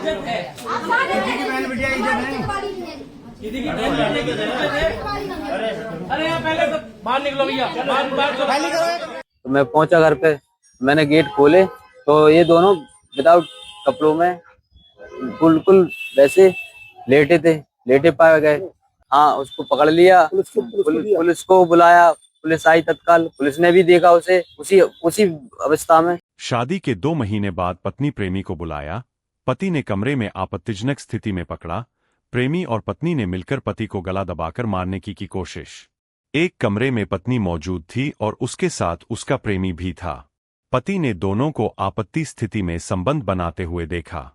अरे यहाँ पहले तो बाहर निकलो भैया, तो मैं पहुंचा घर पे, मैंने गेट खोले तो ये दोनों विदाउट कपड़ों में बिल्कुल वैसे लेटे थे, लेटे पाए गए। हाँ, उसको पकड़ लिया, पुलिस को बुलाया, पुलिस आई तत्काल, पुलिस ने भी देखा उसे उसी अवस्था में। शादी के 2 महीने बाद पत्नी प्रेमी को बुलाया। पति ने कमरे में आपत्तिजनक स्थिति में पकड़ा। प्रेमी और पत्नी ने मिलकर पति को गला दबाकर मारने की कोशिश। एक कमरे में पत्नी मौजूद थी और उसके साथ उसका प्रेमी भी था। पति ने दोनों को आपत्ति स्थिति में संबंध बनाते हुए देखा।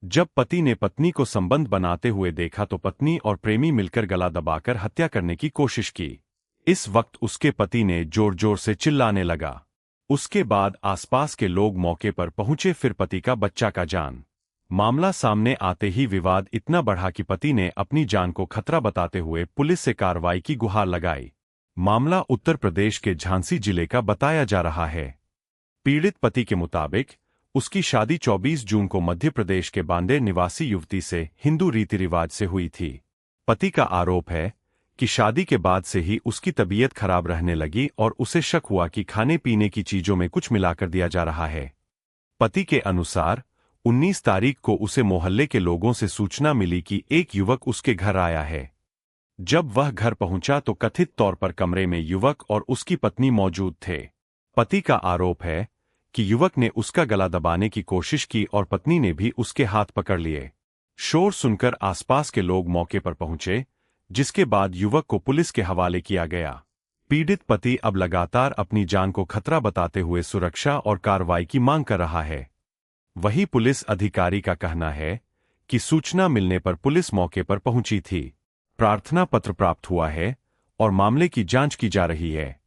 जब पति ने पत्नी को संबंध बनाते हुए देखा तो पत्नी और प्रेमी मिलकर गला दबाकर हत्या करने की कोशिश की। इस वक्त उसके पति ने जोर जोर से चिल्लाने लगा। उसके बाद आसपास के लोग मौके पर पहुंचे, फिर पति का बच्चा का जान। मामला सामने आते ही विवाद इतना बढ़ा कि पति ने अपनी जान को खतरा बताते हुए पुलिस से कार्रवाई की गुहार लगाई। मामला उत्तर प्रदेश के झांसी जिले का बताया जा रहा है। पीड़ित पति के मुताबिक उसकी शादी 24 जून को मध्य प्रदेश के बांदेर निवासी युवती से हिंदू रीति रिवाज से हुई थी। पति का आरोप है कि शादी के बाद से ही उसकी तबीयत खराब रहने लगी और उसे शक हुआ कि खाने पीने की चीजों में कुछ मिलाकर दिया जा रहा है। पति के अनुसार 19 तारीख को उसे मोहल्ले के लोगों से सूचना मिली कि एक युवक उसके घर आया है। जब वह घर पहुंचा तो कथित तौर पर कमरे में युवक और उसकी पत्नी मौजूद थे। पति का आरोप है कि युवक ने उसका गला दबाने की कोशिश की और पत्नी ने भी उसके हाथ पकड़ लिए। शोर सुनकर आसपास के लोग मौके पर पहुंचे, जिसके बाद युवक को पुलिस के हवाले किया गया। पीड़ित पति अब लगातार अपनी जान को खतरा बताते हुए सुरक्षा और कार्रवाई की मांग कर रहा है। वहीं पुलिस अधिकारी का कहना है कि सूचना मिलने पर पुलिस मौके पर पहुंची थी। प्रार्थना पत्र प्राप्त हुआ है और मामले की जांच की जा रही है।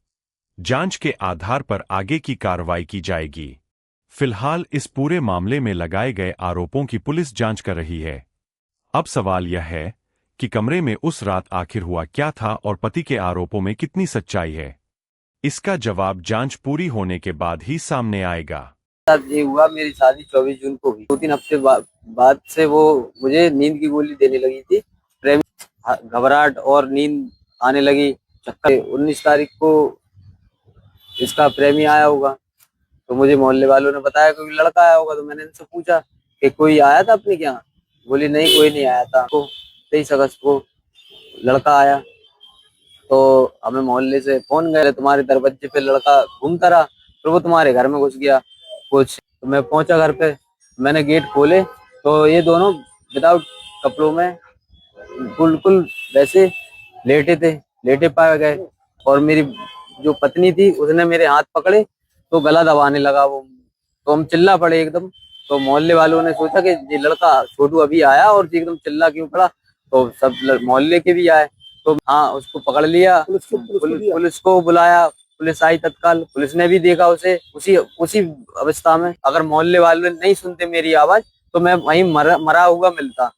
जांच के आधार पर आगे की कार्रवाई की जाएगी। फिलहाल इस पूरे मामले में लगाए गए आरोपों की पुलिस जांच कर रही है। अब सवाल यह है कि कमरे में उस रात आखिर हुआ क्या था और पति के आरोपों में कितनी सच्चाई है। इसका जवाब जांच पूरी होने के बाद ही सामने आएगा। ये हुआ, मेरी शादी 24 जून को हुई। 2-3 हफ्ते बाद से वो मुझे नींद की गोली देने लगी थी। प्रेमी घबराहट और नींद आने लगी, चक्कर। 19 तारीख को इसका प्रेमी आया होगा तो मुझे मोहल्ले वालों ने बताया कोई लड़का आया होगा। तो मैंने इनसे पूछा कि कोई आया था अपने क्या? बोली नहीं, कोई नहीं आया था। 23 अगस्त को लड़का आया तो हमें मोहल्ले से फोन गए, तुम्हारे दरवाजे पे लड़का घूमता रहा, फिर वो तुम्हारे घर में घुस गया कुछ। तो मैं पहुंचा घर पे, मैंने गेट खोले तो ये दोनों विदाउट कपड़ों में बिल्कुल वैसे लेटे थे, लेटे पाए गए। और मेरी जो पत्नी थी उसने मेरे हाथ पकड़े तो गला दबाने लगा वो। तो हम चिल्ला पड़े एकदम। तो मोहल्ले वालों ने सोचा कि ये लड़का छोटू अभी आया और एकदम चिल्ला क्यों पड़ा। तो सब मोहल्ले के भी आए तो हाँ, उसको पकड़ लिया, पुलिस को बुलाया, पुलिस आई तत्काल, पुलिस ने भी देखा उसे उसी अवस्था में। अगर मोहल्ले वाले नहीं सुनते मेरी आवाज तो मैं वहीं मरा हुआ मिलता।